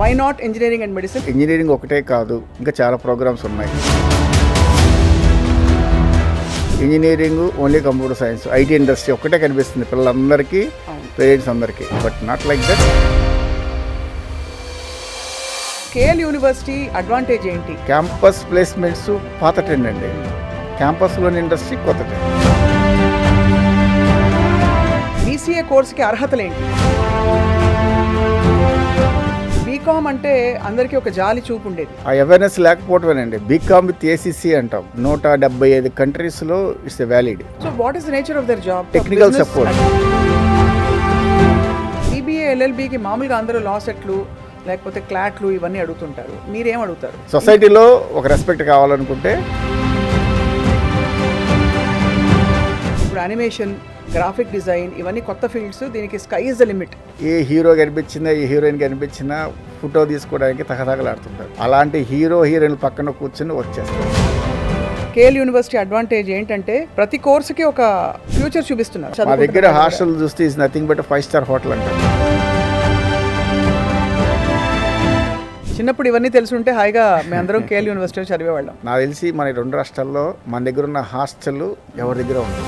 Why not engineering and medicine? Engineering ఒకటే కాదు, ఇంకా చాలా ప్రోగ్రామ్స్ ఉన్నాయి. Engineering only computer science, IT industry ఒక్కటే కనిపిస్తుంది పిల్లలందరికీ, పేరెంట్స్ అందరికీ. But not like that. KL university advantage ఏంటి? క్యాంపస్ ప్లేస్మెంట్స్ పాత ట్రెండ్ అండి, క్యాంపస్లోని ఇండస్ట్రీ కొత్త ట్రెండ్. బీసీఏ కోర్సుకి అర్హతలు ఏంటి? బీకామ్ అంటే అందరికీ ఒక జాలి చూపు ఉండేది, ఆ అవేర్నెస్ లేకపోవటమేనండి. బీకామ్ విత్ ఏసీసీ అంటాం, 175 కంట్రీస్లో it's valid. So what is the nature of their job? Technical support. CBA ఎల్ఎల్బికి మామూలుగా అందరూ లా సెట్లు లేకపోతే క్లాట్లు ఇవన్నీ అడుగుతుంటారు, మీరేం అడుగుతారు? సొసైటీలో ఒక రెస్పెక్ట్ కావాలనుకుంటే ఇప్పుడు యానిమేషన్, గ్రాఫిక్ డిజైన్ ఇవన్నీ కొత్త ఫీల్డ్స్, దీనికి sky is the limit. A hero కనిపించినా ఏ హీరోయిన్ కనిపించినా ఫోటో తీసుకోవడానికి తగతగలాడుతుంటారు. అలాంటి హీరో హీరోయిన్ పక్కన కూర్చొని వచ్చేస్తారు. కేఎల్ యూనివర్సిటీ అడ్వాంటేజ్ ఏంటంటే ప్రతి కోర్సుకి ఒక ఫ్యూచర్ చూపిస్తున్నారు. మా దగ్గర హాస్టల్ చూస్తే is nothing but 5-star hotel అంటారు. చిన్నప్పుడు ఇవన్నీ తెలుసుంటే హాయిగా మేమందరం కేఎల్ యూనివర్సిటీలో చదివేవాళ్ళం. నాకు తెలిసి మన 2 రాష్ట్రాల్లో మన దగ్గర ఉన్న హాస్టల్ ఎవరి దగ్గర ఉంది.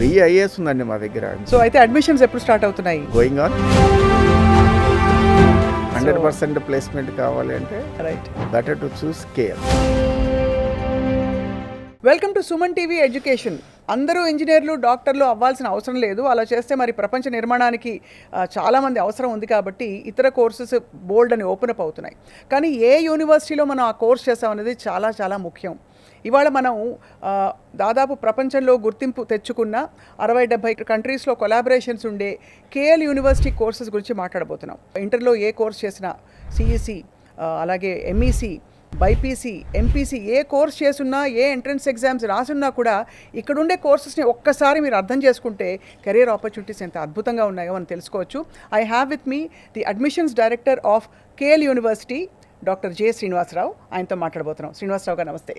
IAS ఉందండి మా దగ్గర. సో అయితే అడ్మిషన్స్ ఎప్పుడు స్టార్ట్ అవుతున్నాయి? Going on. 100% ప్లేస్మెంట్ కావాలి అంటే right, better to choose KL. Welcome to Suman TV education. అందరూ ఇంజనీర్లు, డాక్టర్లు అవ్వాల్సిన అవసరం లేదు. అలా చేస్తే మరి ప్రపంచ నిర్మాణానికి చాలామంది అవసరం ఉంది కాబట్టి ఇతర కోర్సెస్ బోల్డ్ అని ఓపెన్ అప్ అవుతున్నాయి. కానీ ఏ యూనివర్సిటీలో మనం ఆ కోర్స్ చేస్తామనేది చాలా చాలా ముఖ్యం. ఇవాళ మనం దాదాపు ప్రపంచంలో గుర్తింపు తెచ్చుకున్న 60-70 కంట్రీస్లో కొలాబరేషన్స్ ఉండే కేఎల్ యూనివర్సిటీ కోర్సెస్ గురించి మాట్లాడబోతున్నాం. ఇంటర్లో ఏ కోర్స్ చేసినా, సిఈసి, అలాగే ఎంఈసి, బైపీసీ, ఎంపీసీ ఏ కోర్స్ చేసున్నా, ఏ ఎంట్రన్స్ ఎగ్జామ్స్ రాసున్నా కూడా ఇక్కడుండే కోర్సెస్ని ఒక్కసారి మీరు అర్థం చేసుకుంటే కెరీర్ ఆపర్చునిటీస్ ఎంత అద్భుతంగా ఉన్నాయో మనం తెలుసుకోవచ్చు. I have with me the admissions director of KL university, doctor J Srinivasarao. ఆయనతో మాట్లాడబోతున్నాం. శ్రీనివాసరావు గారు నమస్తే.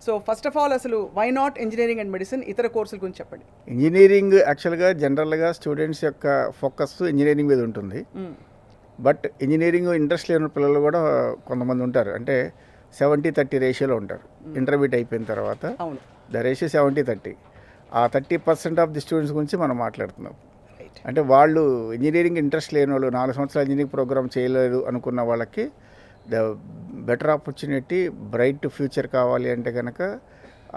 సో ఫస్ట్ ఆఫ్ ఆల్ అసలు why not engineering and medicine, ఇతర కోర్సుల గురించి చెప్పండి. ఇంజనీరింగ్ యాక్చువల్గా జనరల్గా స్టూడెంట్స్ యొక్క ఫోకస్ ఇంజనీరింగ్ మీద ఉంటుంది. బట్ ఇంజనీరింగ్ ఇంట్రెస్ట్ లేని పిల్లలు కూడా కొంతమంది ఉంటారు. అంటే 70-30 రేషియోలో ఉంటారు. ఇంటర్మీడియట్ అయిపోయిన తర్వాత ద రేషియో 70-30. ఆ 30% ఆఫ్ ది స్టూడెంట్స్ గురించి మనం మాట్లాడుతున్నాం. అంటే వాళ్ళు ఇంజనీరింగ్ ఇంట్రెస్ట్ లేని వాళ్ళు, 4 సంవత్సరాలు ఇంజనీరింగ్ ప్రోగ్రామ్ చేయలేదు అనుకున్న వాళ్ళకి the better opportunity, bright future కావాలి అంటే కనుక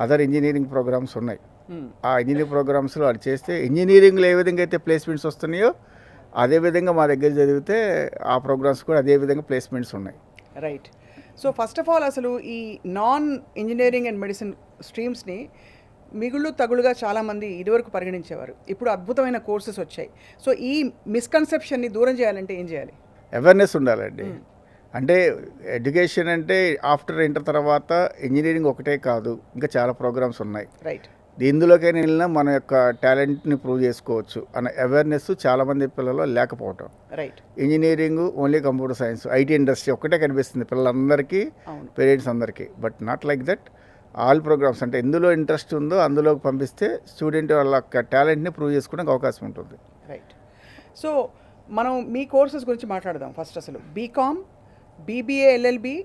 అదర్ ఇంజనీరింగ్ ప్రోగ్రామ్స్ ఉన్నాయి. ఆ ఇంజనీరింగ్ ప్రోగ్రామ్స్లో అది చేస్తే ఇంజనీరింగ్లో ఏ విధంగా అయితే ప్లేస్మెంట్స్ వస్తున్నాయో అదేవిధంగా మా దగ్గర చదివితే ఆ ప్రోగ్రామ్స్ కూడా అదేవిధంగా ప్లేస్మెంట్స్ ఉన్నాయి. Right. So first of all అసలు ఈ నాన్ ఇంజనీరింగ్ అండ్ మెడిసిన్ స్ట్రీమ్స్ని మిగుళ్ళు తగులుగా చాలామంది ఇదివరకు పరిగణించేవారు. ఇప్పుడు అద్భుతమైన కోర్సెస్ వచ్చాయి. సో ఈ మిస్కన్సెప్షన్ని దూరం చేయాలంటే ఏం చేయాలి? అవేర్నెస్ ఉండాలండి. అంటే ఎడ్యుకేషన్ అంటే ఆఫ్టర్ ఇంటర్ తర్వాత ఇంజనీరింగ్ ఒకటే కాదు, ఇంకా చాలా ప్రోగ్రామ్స్ ఉన్నాయి. రైట్. ఇందులోకైనా వెళ్ళినా మన యొక్క టాలెంట్ని ప్రూవ్ చేసుకోవచ్చు అన్న అవేర్నెస్ చాలామంది పిల్లలు లేకపోవటం. Right. Engineering only computer science, IT industry ఒక్కటే కనిపిస్తుంది పిల్లలందరికీ, పేరెంట్స్ అందరికీ. But not like that. All programmes అంటే ఎందులో ఇంట్రెస్ట్ ఉందో అందులోకి పంపిస్తే స్టూడెంట్ వాళ్ళ యొక్క టాలెంట్ని ప్రూవ్ చేసుకోవడానికి అవకాశం ఉంటుంది. రైట్. సో మనం మీ కోర్సెస్ గురించి మాట్లాడదాం. ఫస్ట్ అసలు బీకామ్, బీబీఏ ఎల్ఎల్బి,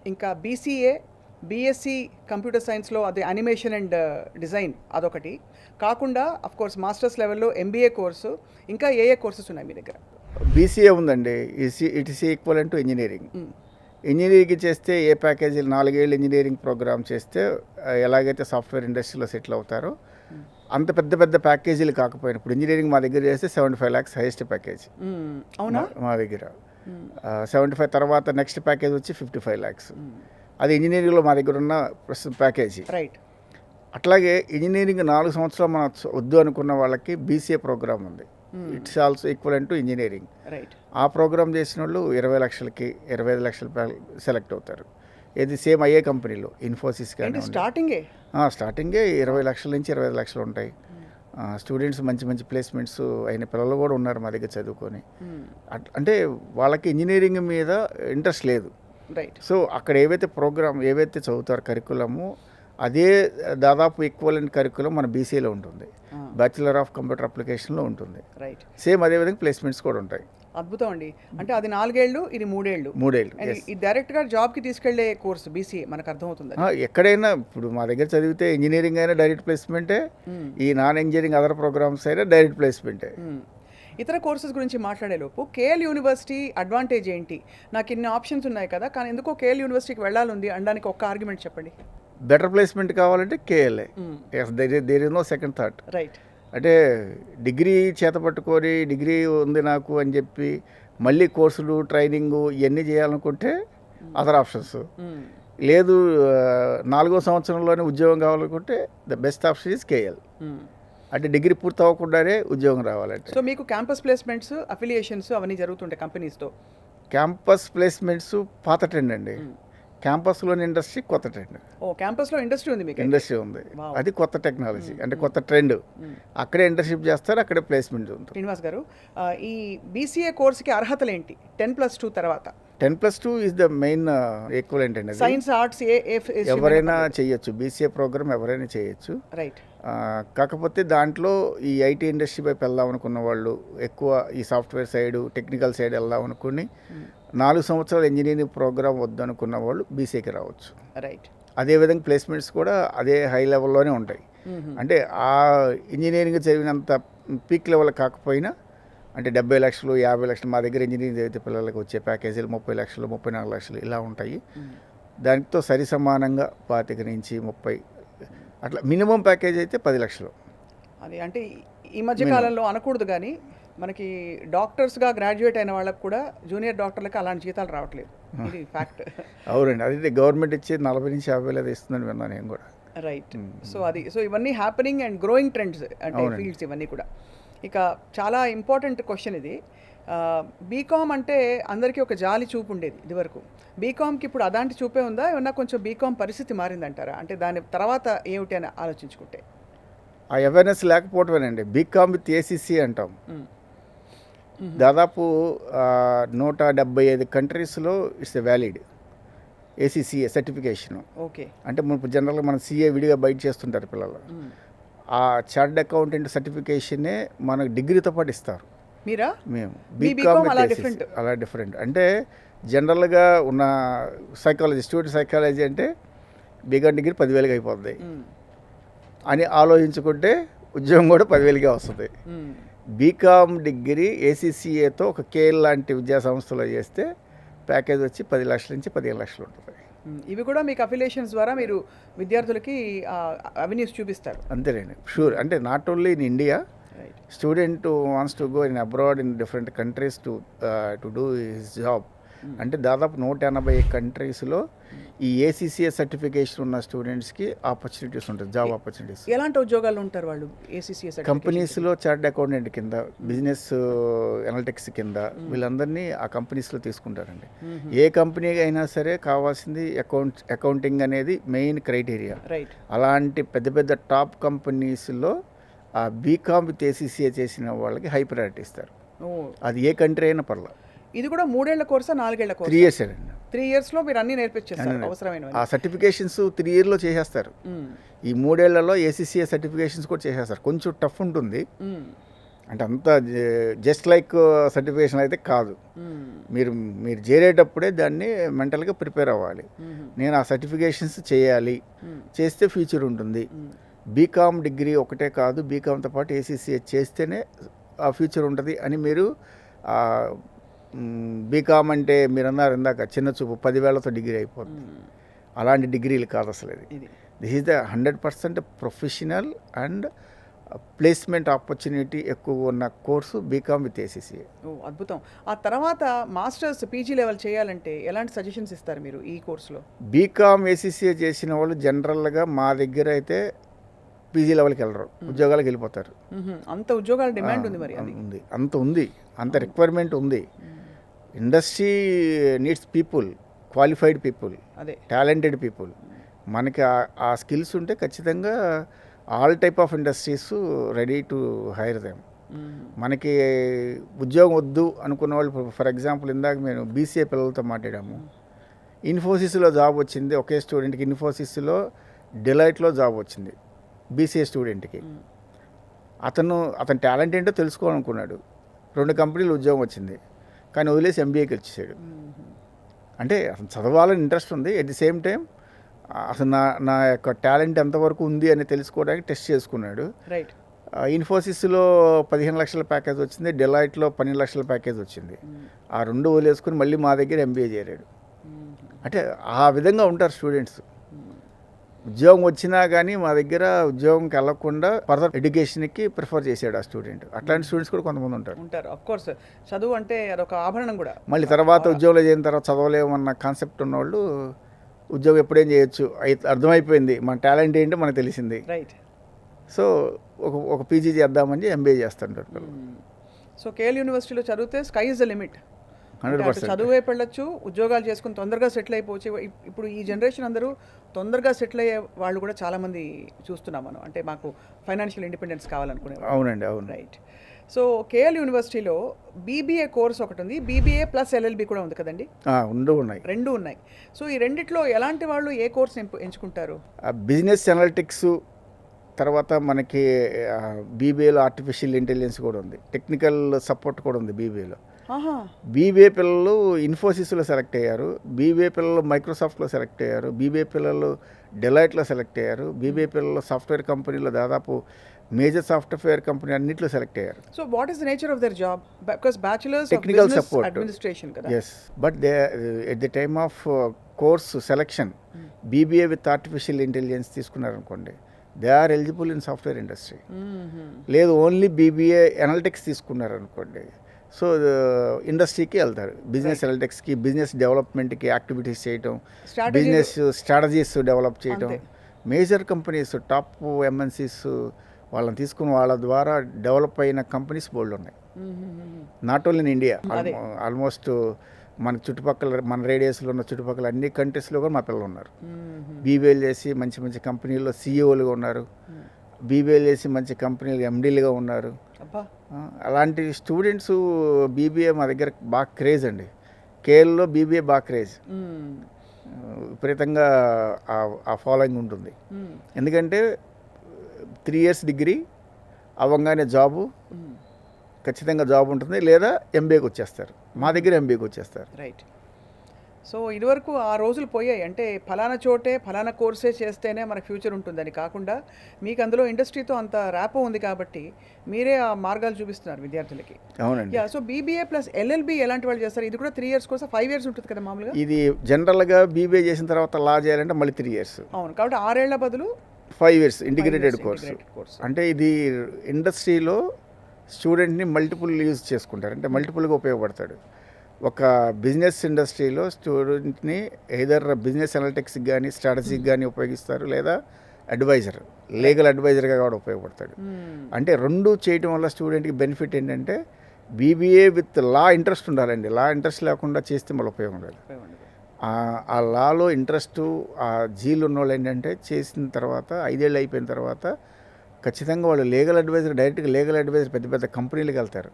ఇంకా బీసీఏ, బీఎస్సీ కంప్యూటర్ సైన్స్లో అది యానిమేషన్ అండ్ డిజైన్ అదొకటి కాకుండా అఫ్ కోర్స్ మాస్టర్స్ లెవెల్లో ఎంబీఏ కోర్సు, ఇంకా ఏ కోర్సెస్ ఉన్నాయి మీ దగ్గర? బీసీఏ ఉందండి. It is equal to engineering. Engineering చేస్తే ఏ ప్యాకేజీలు 4 ఏళ్ళు ఇంజనీరింగ్ ప్రోగ్రామ్ చేస్తే ఎలాగైతే సాఫ్ట్వేర్ ఇండస్ట్రీలో సెటిల్ అవుతారో అంత పెద్ద పెద్ద ప్యాకేజీలు కాకపోయినా ఇప్పుడు ఇంజనీరింగ్ మా దగ్గర చేస్తే 75 lakhs హైయెస్ట్ ప్యాకేజ్. అవునా? మా దగ్గర 75 తర్వాత నెక్స్ట్ ప్యాకేజ్ వచ్చి 55 lakhs. అది ఇంజనీరింగ్లో మా దగ్గర ఉన్న ప్రస్తుతం ప్యాకేజీ. రైట్. అట్లాగే ఇంజనీరింగ్ 4 సంవత్సరాలు మనం వద్దు అనుకున్న వాళ్ళకి బీసీఏ ప్రోగ్రామ్ ఉంది. It's also equal to engineering. Right. ఆ ప్రోగ్రామ్ చేసిన వాళ్ళు 20 లక్షలకి 25 లక్షల సెలెక్ట్ అవుతారు. ఇది సేమ్ అయ్యే కంపెనీలో ఇన్ఫోసిస్ కానీ స్టార్టింగే 20 లక్షల నుంచి 25 లక్షలు ఉంటాయి. స్టూడెంట్స్ మంచి మంచి ప్లేస్మెంట్స్ అయిన పిల్లలు కూడా ఉన్నారు మా దగ్గర చదువుకొని. అంటే వాళ్ళకి ఇంజనీరింగ్ మీద ఇంట్రెస్ట్ లేదు. రైట్. సో అక్కడ ఏవైతే చదువుతారో కరికులము అదే దాదాపు ఈక్వలెంట్ కరికులం మన బీసీఏలో ఉంటుంది. బ్యాచిలర్ ఆఫ్ కంప్యూటర్ అప్లికేషన్లో ఉంటుంది. రైట్. సేమ్ అదేవిధంగా ప్లేస్మెంట్స్ కూడా ఉంటాయి. అద్భుతం అండి. అంటే అది 4 ఏళ్ళు, ఇది 3 ఏళ్ళు. 3 ఏళ్ళు అండ్ yes. ఈ డైరెక్ట్‌గా జాబ్‌కి తీసుకెళ్లే కోర్స్ బీసీఏ మనకు అర్థమవుతుంది. ఎక్కడైనా ఇప్పుడు మా దగ్గర చదివితే ఇంజనీరింగ్ అయినా డైరెక్ట్ ప్లేస్మెంటే, ఈ నాన్ ఇంజనీరింగ్ అదర్ ప్రోగ్రామ్స్ అయినా డైరెక్ట్ ప్లేస్మెంటే. ఇతర కోర్సెస్ గురించి మాట్లాడేలోపు కేఎల్ యూనివర్సిటీ అడ్వాంటేజ్ ఏంటి? నాకు ఇన్ని ఆప్షన్స్ ఉన్నాయి కదా, కానీ ఎందుకో కేఎల్ యూనివర్సిటీకి వెళ్ళాలి అనడానికి ఒక్క ఆర్గ్యుమెంట్ చెప్పండి. బెటర్ ప్లేస్మెంట్ కావాలంటే KLA. There is no second thought. Right. అంటే డిగ్రీ చేత పట్టుకొని డిగ్రీ ఉంది నాకు అని చెప్పి మళ్ళీ కోర్సులు ట్రైనింగు ఇవన్నీ చేయాలనుకుంటే అదర్ ఆప్షన్స్. లేదు 4వ సంవత్సరంలోనే ఉద్యోగం కావాలనుకుంటే the best option is KL. అంటే డిగ్రీ పూర్తి అవ్వకుండానే ఉద్యోగం రావాలంటే. సో మీకు క్యాంపస్ ప్లేస్మెంట్స్, అఫిలియేషన్స్ అవన్నీ జరుగుతుంటాయి కంపెనీస్తో? క్యాంపస్ ప్లేస్మెంట్స్ పాత ట్రెండ్ అండి. క్యాంపస్లోని ఇండస్ట్రీ కొత్త ట్రెండ్. ఓ క్యాంపస్లో ఇండస్ట్రీ ఉంది మీకు? ఇండస్ట్రీ ఉంది, అది కొత్త టెక్నాలజీ, అంటే కొత్త ట్రెండ్. అక్కడే ఇంటర్న్షిప్ చేస్తారు, అక్కడే ప్లేస్మెంట్ ఉంటుంది. శ్రీనివాస్ గారు, ఈ బీసీఏ కోర్సుకి అర్హతలు ఏంటి 10+2 తర్వాత? 10+2 ఈజ్ ద మెయిన్ ఈక్వలెంట్ అండి. సైన్స్, ఆర్ట్స్ ఎవరైనా చేయొచ్చు, బీసీఏ ప్రోగ్రామ్ ఎవరైనా చేయొచ్చు. రైట్. కాకపోతే దాంట్లో ఈ ఐటీ ఇండస్ట్రీ వైపు వెళ్దాం అనుకున్న వాళ్ళు ఎక్కువ ఈ సాఫ్ట్వేర్ సైడ్, టెక్నికల్ సైడ్ వెళ్దాం అనుకుని 4 సంవత్సరాల ఇంజనీరింగ్ ప్రోగ్రామ్ వద్దనుకున్న వాళ్ళు బీసీఏకి రావచ్చు. రైట్. అదేవిధంగా ప్లేస్మెంట్స్ కూడా అదే హై లెవెల్లోనే ఉంటాయి. అంటే ఆ ఇంజనీరింగ్ చదివినంత పీక్ లెవెల్ కాకపోయినా, అంటే 70 లక్షలు 50 లక్షలు మా దగ్గర ఇంజనీరింగ్ చదివితే పిల్లలకు వచ్చే ప్యాకేజీలు 30 లక్షలు 34 లక్షలు ఇలా ఉంటాయి. దానితో సరి సమానంగా 25 నుంచి 30 అట్లా మినిమం ప్యాకేజ్ అయితే 10 లక్షలు. అది అంటే ఈ మధ్య కాలంలో అనకూడదు, కానీ మనకి డాక్టర్స్గా గ్రాడ్యుయేట్ అయిన వాళ్ళకి కూడా జూనియర్ డాక్టర్లకి అలాంటి జీతాలు రావట్లేదు. ఇది ఫ్యాక్ట్. అవునండి, అది గవర్నమెంట్ ఇచ్చి 40 నుంచి 50 వేలు ఇస్తుందని విన్నాను నేను కూడా. రైట్. సో ఇవన్నీ హ్యాపెనింగ్ అండ్ గ్రోయింగ్ ట్రెండ్స్ అంటే ఫీల్డ్స్ ఇవన్నీ కూడా. ఇక చాలా ఇంపార్టెంట్ క్వశ్చన్ ఇది. బీకామ్ అంటే అందరికీ ఒక జాలి చూపు ఉండేది ఇదివరకు. బీకామ్కి ఇప్పుడు అలాంటి చూపే ఉందా? ఏమన్నా కొంచెం బీకామ్ పరిస్థితి మారిందంటారా? అంటే దాని తర్వాత ఏమిటి అని ఆలోచించుకుంటే ఆ అవేర్నెస్ లేకపోవటమేనండి. బీకామ్ విత్ ఏసీసీ అంటాం. దాదాపు 175 కంట్రీస్లో it's valid ACCA certification. Okay. అంటే ఇప్పుడు జనరల్గా మన సీఏ విడిగా బయట చేస్తుంటారు పిల్లలు. ఆ చార్టెడ్ అకౌంటెంట్ సర్టిఫికేషనే మనకు డిగ్రీతో పాటు ఇస్తారు. మీరా? మేము బీకామ్ అలా డిఫరెంట్. అంటే జనరల్గా ఉన్న సైకాలజీ, స్టూడెంట్ సైకాలజీ అంటే బీకామ్ డిగ్రీ 10,000కి అయిపోతుంది అని ఆలోచించుకుంటే ఉద్యోగం కూడా 10,000కే వస్తుంది. బీకామ్ డిగ్రీ ఏసీసీఏతో ఒక కేఎల్ లాంటి విద్యా సంస్థలో చేస్తే ప్యాకేజ్ వచ్చి 10 లక్షల నుంచి 15 లక్షలు ఉంటుంది. ఇవి కూడా మీకు అఫిలియేషన్స్ ద్వారా మీరు విద్యార్థులకి అవెన్యూస్ చూపిస్తారు? అంతేనండి, షూర్. అంటే not only in India, student wants to go in abroad in different countries to do his job. అంటే దాదాపు 180 కంట్రీస్లో ఈ ఏసీసీఏ సర్టిఫికేషన్ ఉన్న స్టూడెంట్స్కి ఆపర్చునిటీస్ ఉంటుంది, జాబ్ ఆపర్చునిటీస్. ఎలాంటి ఉద్యోగాలు ఉంటారు వాళ్ళు ఏసీసీఏ సర్టిఫికేషన్? కంపెనీస్లో చార్టెడ్ అకౌంటెంట్ కింద, బిజినెస్ అనలిటిక్స్ కింద వీళ్ళందరినీ ఆ కంపెనీస్లో తీసుకుంటారండి. ఏ కంపెనీ అయినా సరే కావాల్సింది అకౌంటింగ్ అనేది మెయిన్ క్రైటీరియా. రైట్. అలాంటి పెద్ద పెద్ద టాప్ కంపెనీస్లో ఆ బీకామ్ విత్ ఏసీసీఏ చేసిన వాళ్ళకి హై ప్రయారిటీ ఇస్తారు. అది ఏ కంట్రీ అయినా పర్లేదు. ఇది కూడా 3 ఏళ్ల కోర్సా 4 ఏళ్ల కోర్సా? 3 years అండి. 3 yearsలో మీరు అన్ని నేర్పించేస్తారు అవసరమైనవి. ఆ సర్టిఫికేషన్స్ 3 yearsలో చేసేస్తారు. ఈ 3 ఏళ్లలో ఏసీసీఏ సర్టిఫికేషన్స్ కూడా చేసేస్తారు. కొంచెం టఫ్ ఉంటుంది, అంటే అంత జస్ట్ లైక్ సర్టిఫికేషన్ అయితే కాదు. మీరు చేరేటప్పుడే దాన్ని మెంటల్గా ప్రిపేర్ అవ్వాలి. నేను ఆ సర్టిఫికేషన్స్ చేయాలి, చేస్తే ఫ్యూచర్ ఉంటుంది. బీకామ్ డిగ్రీ ఒకటే కాదు, బీకామ్తో పాటు ఏసీసీఏ చేస్తేనే ఆ ఫ్యూచర్ ఉంటుంది అని మీరు బీకామ్ అంటే మీరు అన్నారు ఇందాక చిన్న చూపు 10,000తో డిగ్రీ అయిపోతుంది. అలాంటి డిగ్రీలు కాదు అసలు. This is the 100% professional and placement opportunity ఎక్కువ ఉన్న కోర్సు బీకామ్ విత్ ఏసీసీఏ. అద్భుతం. ఆ తర్వాత మాస్టర్స్ పీజీ లెవెల్ చేయాలంటే ఎలాంటి సజెషన్స్ ఇస్తారు మీరు ఈ కోర్సులో? బీకామ్ ఏసీసీఏ చేసిన వాళ్ళు జనరల్గా మా దగ్గర అయితే పీజీ లెవెల్కి వెళ్ళరు, ఉద్యోగాలకు వెళ్ళిపోతారు. అంత ఉద్యోగాల డిమాండ్ ఉంది మరి? ఉంది, అంత రిక్వైర్మెంట్ ఉంది. Industry needs people, qualified people, అదే టాలెంటెడ్ పీపుల్. మనకి ఆ స్కిల్స్ ఉంటే ఖచ్చితంగా all type of industries ready to hire them. మనకి ఉద్యోగం వద్దు అనుకున్న వాళ్ళు, ఫర్ ఎగ్జాంపుల్ ఇందాక మేము బీసీఏ పిల్లలతో మాట్లాడాము. ఇన్ఫోసిస్లో జాబ్ వచ్చింది ఒకే స్టూడెంట్కి. ఇన్ఫోసిస్లో డిలైట్లో జాబ్ వచ్చింది బీసీఏ స్టూడెంట్కి. అతని టాలెంట్ ఏంటో తెలుసుకోవాలనుకున్నాడు. 2 కంపెనీలు ఉద్యోగం వచ్చింది. కానీ వదిలేసి ఎంబీఏకి వచ్చేసాడు. అంటే అసలు చదవాలని ఇంట్రెస్ట్ ఉంది, ఎట్ ది సేమ్ టైం అసలు నా యొక్క టాలెంట్ ఎంతవరకు ఉంది అని తెలుసుకోవడానికి టెస్ట్ చేసుకున్నాడు. రైట్. ఇన్ఫోసిస్లో 15 లక్షల ప్యాకేజ్ వచ్చింది, డెలాయిట్లో 12 లక్షల ప్యాకేజ్ వచ్చింది. ఆ రెండు వదిలేసుకుని మళ్ళీ మా దగ్గర ఎంబీఏ చేరాడు. అంటే ఆ విధంగా ఉంటారు స్టూడెంట్స్. ఉద్యోగం వచ్చినా కానీ మా దగ్గర ఉద్యోగంకి వెళ్ళకుండా ఫర్దర్ ఎడ్యుకేషన్కి ప్రిఫర్ చేసాడు ఆ స్టూడెంట్. అట్లాంటి స్టూడెంట్స్ కూడా కొంతమంది ఉంటారు. ఆఫ్ కోర్స్ చదువు అంటే అదొక ఆభరణం కూడా. మళ్ళీ తర్వాత ఉద్యోగంలో చేరిన తర్వాత చదవలేమన్న కాన్సెప్ట్ ఉన్నవాళ్ళు ఉద్యోగం ఎప్పుడేం చేయొచ్చు, అర్థమైపోయింది మన టాలెంట్ ఏంటో మనకు తెలిసింది. రైట్. సో ఒక పీజీ చేద్దామని ఎంబీఏ చేస్తుంటారు. సో కేఎల్ యూనివర్సిటీలో చదివితే స్కై ఇస్ ద లిమిట్. 100%. చదువు వైపు వెళ్ళొచ్చు, ఉద్యోగాలు చేసుకుని తొందరగా సెటిల్ అయిపోవచ్చు. ఇప్పుడు ఈ జనరేషన్ అందరూ తొందరగా సెటిల్ అయ్యే వాళ్ళు కూడా చాలామంది చూస్తున్నాం మనం. అంటే మాకు ఫైనాన్షియల్ ఇండిపెండెన్స్ కావాలనుకునే. అవునండి, అవును. రైట్. సో కేఎల్ యూనివర్సిటీలో బీబీఏ కోర్స్ ఒకటి ఉంది, బీబీఏ ప్లస్ ఎల్ఎల్బి కూడా ఉంది కదండి? ఉన్నాయి, రెండు ఉన్నాయి. సో ఈ రెండిట్లో ఎలాంటి వాళ్ళు ఏ కోర్స్ ఎంచుకుంటారు? బిజినెస్ అనలిటిక్స్, తర్వాత మనకి బీబీఏలో ఆర్టిఫిషియల్ ఇంటెలిజెన్స్ కూడా ఉంది, టెక్నికల్ సపోర్ట్ కూడా ఉంది బీబీఏలో. బీబీఏ పిల్లలు ఇన్ఫోసిస్లో సెలెక్ట్ అయ్యారు, బీబీఏ పిల్లలు మైక్రోసాఫ్ట్లో సెలెక్ట్ అయ్యారు, బీబీఏ పిల్లలు డెలాయిట్లో సెలెక్ట్ అయ్యారు, బీబీఏ పిల్లలు సాఫ్ట్వేర్ కంపెనీలో దాదాపు మేజర్ సాఫ్ట్వేర్ కంపెనీ అన్నింటిలో సెలెక్ట్ అయ్యారు. So what is the nature of their job? Because bachelors technical support, administration కదా. yes, but they at the time of course selection BBA with artificial intelligence తీసుకున్నారు అనుకోండి, they are eligible in software industry. లేదు only BBA analytics తీసుకున్నారు అనుకోండి, సో ఇండస్ట్రీకి వెళ్తారు. Business అనలిటిక్స్కి, బిజినెస్ డెవలప్మెంట్కి యాక్టివిటీస్ చేయటం, బిజినెస్ స్ట్రాటజీస్ డెవలప్ చేయటం. మేజర్ కంపెనీస్, టాప్ ఎంఎన్సీస్ వాళ్ళని తీసుకుని వాళ్ళ ద్వారా డెవలప్ అయిన కంపెనీస్ బోల్డ్ ఉన్నాయి. Not only in India, almost మన చుట్టుపక్కల, మన రేడియస్లో ఉన్న చుట్టుపక్కల అన్ని కంట్రీస్లో కూడా మా పిల్లలు ఉన్నారు. బీబీఏలు చేసి మంచి మంచి కంపెనీల్లో సీఈఓలుగా ఉన్నారు, బీబీఏలు చేసి మంచి కంపెనీలు ఎండీలుగా ఉన్నారు. అలాంటి స్టూడెంట్స్ బీబీఏ మా దగ్గర బాగా క్రేజ్ అండి. కేఎల్లో బీబీఏ బాగా క్రేజ్, విపరీతంగా ఆ ఫాలోయింగ్ ఉంటుంది. ఎందుకంటే 3 years డిగ్రీ అవ్వగానే జాబు, ఖచ్చితంగా జాబ్ ఉంటుంది, లేదా ఎంబీఏకి వచ్చేస్తారు. మా దగ్గర ఎంబీఏకి వచ్చేస్తారు. రైట్. సో ఇదివరకు ఆ రోజులు పోయాయి, అంటే ఫలానా చోటే ఫలానా కోర్సే చేస్తేనే మనకు ఫ్యూచర్ ఉంటుందని కాకుండా మీకు అందులో ఇండస్ట్రీతో అంత ర్యాపో ఉంది కాబట్టి మీరే ఆ మార్గాలు చూపిస్తున్నారు విద్యార్థులకి. అవునండి. సో బీబీఏ ప్లస్ ఎల్ఎల్బి ఎలాంటి వాళ్ళు చేస్తారు? ఇది కూడా 3 years కోసం 5 years ఉంటుంది కదా మామూలుగా? ఇది జనరల్గా బీబీఏ చేసిన తర్వాత లా చేయాలంటే మళ్ళీ 3 years. అవును, కాబట్టి 6 ఏళ్ల బదులు 5 years ఇంటిగ్రేటెడ్ కోర్స్. అంటే ఇది ఇండస్ట్రీలో స్టూడెంట్ని మల్టిపుల్ యూజ్ చేసుకుంటారు, అంటే మల్టిపుల్గా ఉపయోగపడతాడు. ఒక బిజినెస్ ఇండస్ట్రీలో స్టూడెంట్ని ఎయిదర్ బిజినెస్ అనలిటిక్స్కి కానీ స్ట్రాటజీకి కానీ ఉపయోగిస్తారు, లేదా అడ్వైజర్, లీగల్ అడ్వైజర్గా కూడా ఉపయోగపడతాడు. అంటే రెండు చేయటం వల్ల స్టూడెంట్కి బెనిఫిట్ ఏంటంటే బీబీఏ విత్ లా ఇంట్రెస్ట్ ఉండాలండి. లా ఇంట్రెస్ట్ లేకుండా చేస్తే మళ్ళీ ఉపయోగం లేదు. ఆ లాలో ఇంట్రెస్ట్, ఆ జీలు ఉన్న వాళ్ళు ఏంటంటే చేసిన తర్వాత 5 ఏళ్ళు అయిపోయిన తర్వాత ఖచ్చితంగా వాళ్ళు లీగల్ అడ్వైజర్, డైరెక్ట్గా లీగల్ అడ్వైజర్ పెద్ద పెద్ద కంపెనీలకు వెళ్తారు.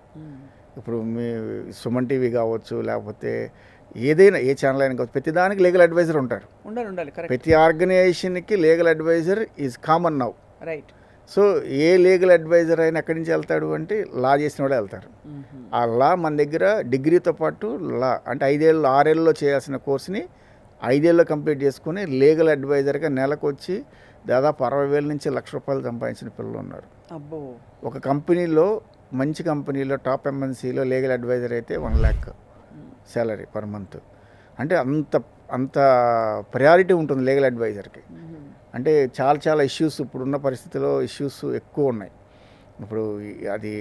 ఇప్పుడు మీ సుమన్ టీవీ కావచ్చు, లేకపోతే ఏదైనా ఏ ఛానల్ అయినా కావచ్చు, ప్రతి దానికి లీగల్ అడ్వైజర్ ఉంటారు. ఉండాలి. ప్రతి ఆర్గనైజేషన్కి legal adviser is common now. Right. So a legal adviser అయినా ఎక్కడి నుంచి వెళ్తాడు అంటే లా చేసిన వాడే వెళ్తారు. ఆ లా మన దగ్గర డిగ్రీతో పాటు లా, అంటే 5 ఏళ్ళు 6 ఏళ్ళలో చేయాల్సిన కోర్సుని 5 ఏళ్ళలో కంప్లీట్ చేసుకుని లీగల్ అడ్వైజర్గా నెలకు వచ్చి దాదాపు 60,000 నుంచి ₹1,00,000 సంపాదించిన పిల్లలు ఉన్నారు. అబ్బో. ఒక కంపెనీలో, మంచి కంపెనీలో, టాప్ ఎంఎన్సీలో లీగల్ అడ్వైజర్ అయితే 1 lakh శాలరీ పర్ మంత్. అంటే అంత ప్రయారిటీ ఉంటుంది లీగల్ అడ్వైజర్కి. అంటే చాలా ఇష్యూస్, ఇప్పుడున్న పరిస్థితిలో ఇష్యూస్ ఎక్కువ ఉన్నాయి. ఇప్పుడు అది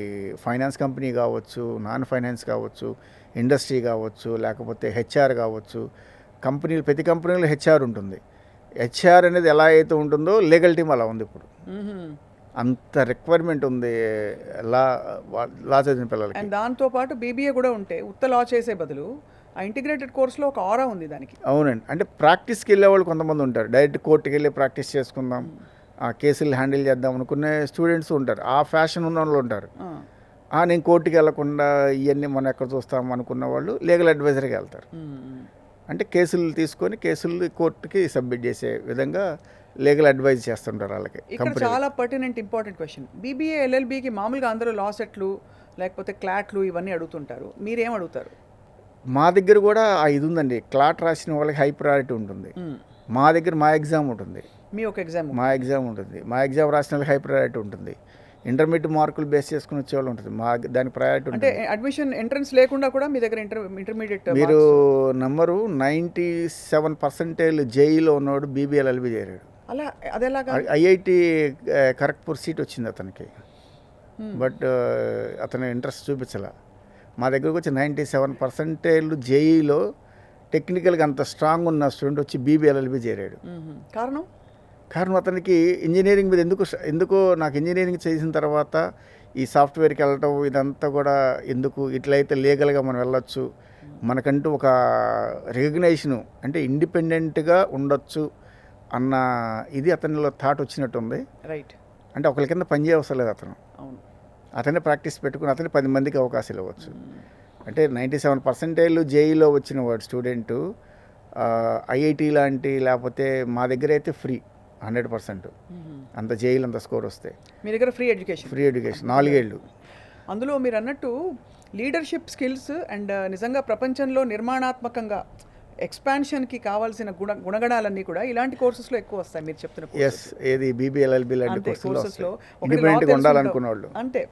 ఫైనాన్స్ కంపెనీ కావచ్చు, నాన్ ఫైనాన్స్ కావచ్చు, ఇండస్ట్రీ కావచ్చు, లేకపోతే హెచ్ఆర్ కావచ్చు. ప్రతి కంపెనీలో హెచ్ఆర్ ఉంటుంది. హెచ్ఆర్ అనేది ఎలా అయితే ఉంటుందో లీగల్ టీమ్ అలా ఉంది ఇప్పుడు. అంత రిక్వైర్మెంట్ ఉంది లా చదివిన పిల్లలకి. అండ్ దాంతోపాటు బీబీఏ కూడా ఉంటే ఉత్త లా చేసే బదులు ఆ ఇంటిగ్రేటెడ్ కోర్సులో ఒక ఆరా ఉంది దానికి. అవునండి. అంటే ప్రాక్టీస్కి వెళ్ళే వాళ్ళు కొంతమంది ఉంటారు, డైరెక్ట్ కోర్టుకి వెళ్ళి ప్రాక్టీస్ చేసుకుందాం, ఆ కేసులు హ్యాండిల్ చేద్దాం అనుకునే స్టూడెంట్స్ ఉంటారు. ఆ ఫ్యాషన్ ఉన్న వాళ్ళు ఉంటారు. నేను కోర్టుకి వెళ్ళకుండా ఇవన్నీ మనం ఎక్కడ చూస్తాం అనుకున్న వాళ్ళు లీగల్ అడ్వైజర్కి వెళ్తారు. అంటే కేసులు తీసుకొని కేసులు కోర్టుకి సబ్మిట్ చేసే విధంగా లీగల్ అడ్వైజ్ చేస్తుంటారు వాళ్ళకి. ఇక్కడ చాలా పర్టినెంట్ ఇంపార్టెంట్ క్వశ్చన్. బీబీఏ ఎల్ఎల్బికి మామూలుగా అందరూ లా సెట్లు లేకపోతే క్లాట్లు ఇవన్నీ అడుగుతుంటారు, మీరేం అడుగుతారు? మా దగ్గర కూడా ఆ ఇది ఉందండి. క్లాట్ రాసిన వాళ్ళకి హై ప్రయారిటీ ఉంటుంది. మా దగ్గర మా ఎగ్జామ్ ఉంటుంది. మీ ఒక ఎగ్జామ్ మా ఎగ్జామ్ ఉంటుంది. మా ఎగ్జామ్ రాసిన వాళ్ళకి హై ప్రయారిటీ ఉంటుంది. ఇంటర్మీడియట్ మార్కులు బేస్ చేసుకుని వచ్చేవాళ్ళు ఉంటుంది. మా దానికి ప్రయారిటీ అంటే ఉంటుంది. అడ్మిషన్ ఎంట్రన్స్ లేకుండా కూడా మీ దగ్గర ఇంటర్మీడియట్ మీరు నంబరు 97% జేఈలో ఉన్నవాడు బీబీఎల్ఎల్బీ చేరాడు. అలా అదేలాగా ఐఐటి ఖరగ్పూర్ సీట్ వచ్చింది అతనికి. బట్ అతను ఇంట్రెస్ట్ చూపించాల. మా దగ్గరకు వచ్చి 97% జేఈలో టెక్నికల్గా అంత స్ట్రాంగ్ ఉన్న స్టూడెంట్ వచ్చి బీబీఎల్ఎల్బీ చేరాడు. కారణం అతనికి ఇంజనీరింగ్ మీద ఎందుకో నాకు ఇంజనీరింగ్ చేసిన తర్వాత ఈ సాఫ్ట్వేర్కి వెళ్ళటం ఇదంతా కూడా ఎందుకు, ఇట్లయితే లీగల్గా మనం వెళ్ళొచ్చు, మనకంటూ ఒక రికగ్నైజేషను అంటే ఇండిపెండెంట్గా ఉండొచ్చు అన్న ఇది అతనిలో థాట్ వచ్చినట్టుంది. రైట్. అంటే ఒకరి కింద పనిచేయ అవసరం లేదు అతను. అవును. అతనే ప్రాక్టీస్ పెట్టుకుని అతనే 10 మందికి అవకాశాలు ఇవ్వచ్చు. అంటే 97% జేఈలో వచ్చిన వాడు స్టూడెంటు ఐఐటి లాంటి, లేకపోతే మా దగ్గర అయితే ఫ్రీ 100%. అంత జేఈలు అంత స్కోర్ వస్తే మీ దగ్గర ఫ్రీ ఎడ్యుకేషన్ 4 ఏళ్ళు. అందులో మీరు అన్నట్టు లీడర్షిప్ స్కిల్స్ అండ్ నిజంగా ప్రపంచంలో నిర్మాణాత్మకంగా ఎక్స్పాన్షన్కి కావాల్సిన గుణగణాలన్నీ కూడా ఇలాంటి కోర్సెస్లో ఎక్కువ వస్తాయి మీరు చెప్తున్న. ఎస్, ఏది బీబీఎల్ఎల్బీ లాంటి కోర్సెస్లో ఇండిపెండెంట్గా ఉండాలనుకున్న వాళ్ళు. అంటే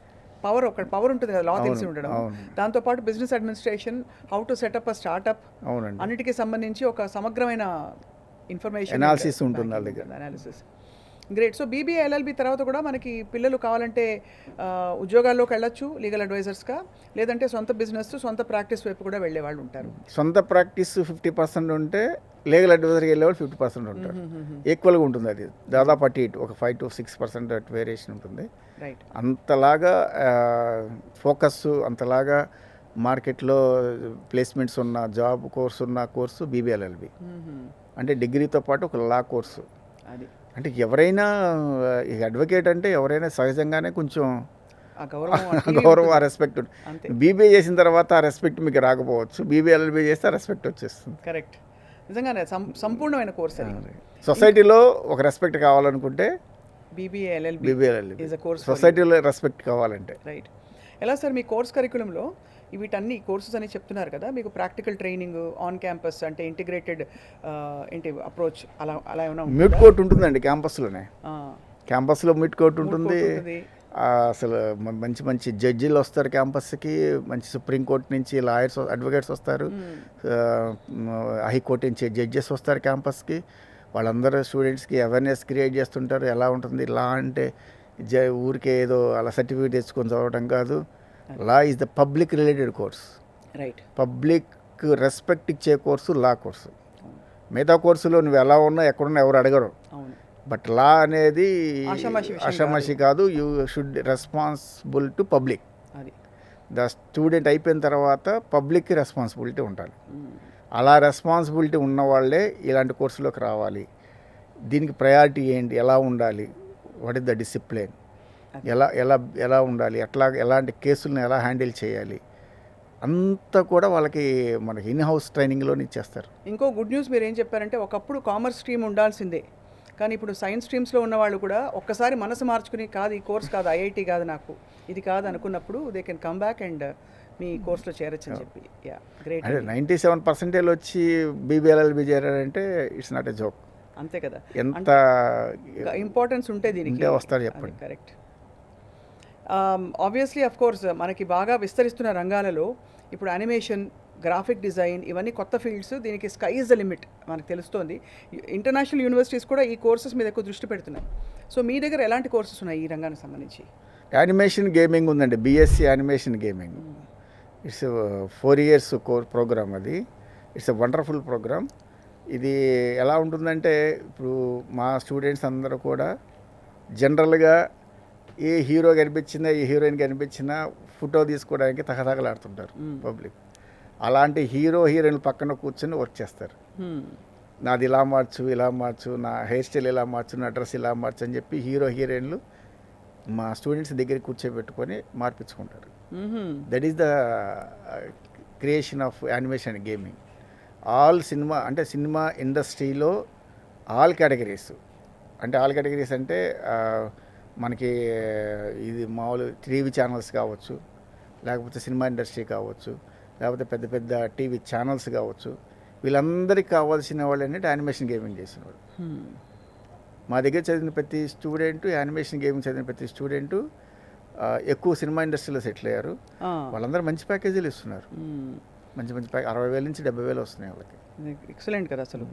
పవర్ ఉంటుంది కదా, లా తెలిసి ఉండడం, దాంతోపాటు business administration, how to set up a startup, అన్నిటికీ సంబంధించి ఒక సమగ్రమైన ఇన్ఫర్మేషన్ అనాలిసిస్ ఉంటుంది వాళ్ళ దగ్గర. Analysis great. So BBA LLB తర్వాత కూడా మనకి పిల్లలు కావాలంటే ఉద్యోగాల్లోకి వెళ్ళొచ్చు లీగల్ అడ్వైజర్స్గా, లేదంటే సొంత బిజినెస్ సొంత ప్రాక్టీస్ వైపు కూడా వెళ్ళే వాళ్ళు ఉంటారు. సొంత ప్రాక్టీస్ 50% ఉంటే లీగల్ అడ్వైజర్కి వెళ్ళేవాళ్ళు 50% ఉంటారు. ఈక్వల్గా ఉంటుంది అది, దాదాపు అటు ఇటు ఒక 5 to 6% వేరియేషన్ ఉంటుంది. రైట్. అంతలాగా ఫోకస్, అంతలాగా మార్కెట్లో ప్లేస్మెంట్స్ ఉన్న జాబ్ కోర్సు బీబీఎల్ఎల్బి. అంటే డిగ్రీతో పాటు ఒక లా కోర్సు. అది అంటే ఎవరైనా అడ్వకేట్ అంటే ఎవరైనా సహజంగానే కొంచెం గౌరవం, ఆ రెస్పెక్ట్ ఉంటుంది. బీబీఏ చేసిన తర్వాత ఆ రెస్పెక్ట్ మీకు రాకపోవచ్చు, బీబీఎల్ఎల్బీ చేస్తే ఆ రెస్పెక్ట్ వచ్చేస్తుంది. కరెక్ట్. నిజంగానే సంపూర్ణమైన కోర్స్ అది. సొసైటీలో ఒక రెస్పెక్ట్ కావాలనుకుంటే బీబీఎల్ఎల్బి ఈజ్ అ కోర్స్. సొసైటీలో రెస్పెక్ట్ కావాలంటే. రైట్. ఎలా సార్ మీ కోర్స్ కరికులంలో వీటన్ని కోర్సెస్ అని చెప్తున్నారు కదా, మీకు ప్రాక్టికల్ ట్రైనింగ్ ఆన్ క్యాంపస్ అంటే ఇంటిగ్రేటెడ్ ఏంటి అప్రోచ్ అలా ఏమైనా మ్యూట్ కోర్ట్ ఉంటుందండి క్యాంపస్లోనే. క్యాంపస్లో మ్యూట్ కోర్ట్ ఉంటుంది. అసలు మంచి మంచి జడ్జీలు వస్తారు క్యాంపస్కి, మంచి సుప్రీంకోర్టు నుంచి లాయర్స్, అడ్వకేట్స్ వస్తారు, హైకోర్టు నుంచి జడ్జెస్ వస్తారు క్యాంపస్కి. వాళ్ళందరూ స్టూడెంట్స్కి అవేర్నెస్ క్రియేట్ చేస్తుంటారు. ఎలా ఉంటుంది లా అంటే ఊరికే ఏదో అలా సర్టిఫికేట్ తెచ్చుకొని చదవడం కాదు. Law is the public related course. Right. Public respect ఇచ్చే కోర్సు లా కోర్సు. మిగతా కోర్సులో నువ్వు ఎలా ఉన్నా ఎక్కడున్నా ఎవరు అడగరు. బట్ లా అనేది ఆషామాషి కాదు. You should responsible to public. The student అయిపోయిన తర్వాత పబ్లిక్కి రెస్పాన్సిబిలిటీ ఉండాలి. అలా రెస్పాన్సిబిలిటీ ఉన్న వాళ్ళే ఇలాంటి కోర్సులోకి రావాలి. దీనికి ప్రయారిటీ ఏంటి, ఎలా ఉండాలి, వాట్ ఇస్ ద డిసిప్లిన్, ఎలా ఎలా ఎలా ఉండాలి, ఎలాంటి కేసులను ఎలా హ్యాండిల్ చేయాలి, అంతా కూడా వాళ్ళకి మనకి ఇన్ హౌస్ ట్రైనింగ్లోనే ఇచ్చేస్తారు. ఇంకో గుడ్ న్యూస్ మీరు ఏం చెప్పారంటే, ఒకప్పుడు కామర్స్ స్ట్రీమ్ ఉండాల్సిందే, కానీ ఇప్పుడు సైన్స్ స్ట్రీమ్స్లో ఉన్న వాళ్ళు కూడా ఒక్కసారి మనసు మార్చుకుని కాదు ఈ కోర్స్ కాదు, ఐఐటి కాదు, నాకు ఇది కాదు అనుకున్నప్పుడు they can come back and మీ కోర్స్లో చేరొచ్చు అని చెప్పి. Yeah, great. అంటే 97% వచ్చి బీబీఎల్ఎల్బీ చేరారంటే ఇట్స్ నాట్ ఎ జోక్. అంతే కదా, ఎంత ఇంపార్టెన్స్ ఉంటే దీనికి వస్తారు చెప్పండి. కరెక్ట్. ఆబ్వియస్లీ అఫ్ కోర్స్ మనకి బాగా విస్తరిస్తున్న రంగాలలో ఇప్పుడు యానిమేషన్, గ్రాఫిక్ డిజైన్ ఇవన్నీ కొత్త ఫీల్డ్స్. దీనికి స్కై ఇస్ ద లిమిట్ మనకు తెలుస్తోంది. ఇంటర్నేషనల్ యూనివర్సిటీస్ కూడా ఈ కోర్సెస్ మీద ఎక్కువ దృష్టి పెడుతున్నాయి. సో మీ దగ్గర ఎలాంటి కోర్సెస్ ఉన్నాయి ఈ రంగానికి సంబంధించి? యానిమేషన్ గేమింగ్ ఉందండి, BSc animation gaming. It's 4 years programme. అది ఇట్స్ ఎ వండర్ఫుల్ ప్రోగ్రామ్. ఇది ఎలా ఉంటుందంటే, ఇప్పుడు మా స్టూడెంట్స్ అందరూ కూడా జనరల్గా ఏ హీరో కనిపించినా ఏ హీరోయిన్ కనిపించినా ఫోటో తీసుకోవడానికి తహతహలాడుతుంటారు పబ్లిక్. అలాంటి హీరోయిన్లు పక్కన కూర్చొని వర్క్ చేస్తారు. నాది ఇలా మార్చు, నా హెయిర్ స్టైల్ ఇలా మార్చు, నా డ్రెస్ ఇలా మార్చు అని చెప్పి హీరోయిన్లు మా స్టూడెంట్స్ దగ్గర కూర్చోబెట్టుకొని మార్పించుకుంటారు. That is the creation of animation gaming. All cinema అంటే సినిమా ఇండస్ట్రీలో ఆల్ కేటగిరీస్ అంటే మనకి ఇది మామూలు టీవీ ఛానల్స్ కావచ్చు, లేకపోతే సినిమా ఇండస్ట్రీ కావచ్చు, లేకపోతే పెద్ద పెద్ద టీవీ ఛానల్స్ కావచ్చు, వీళ్ళందరికీ కావాల్సిన వాళ్ళు ఏంటంటే యానిమేషన్ గేమింగ్ చేసిన వాళ్ళు. మా దగ్గర చదివిన ప్రతి స్టూడెంట్, యానిమేషన్ గేమింగ్ చదివిన ప్రతి స్టూడెంటు ఎక్కువ సినిమా ఇండస్ట్రీలో సెటిల్ అయ్యారు. వాళ్ళందరూ మంచి ప్యాకేజీలు ఇస్తున్నారు. మంచి మంచి 60,000 నుంచి 70,000 వస్తున్నాయి వాళ్ళకి. ఎక్సలెంట్ కదా అసలు.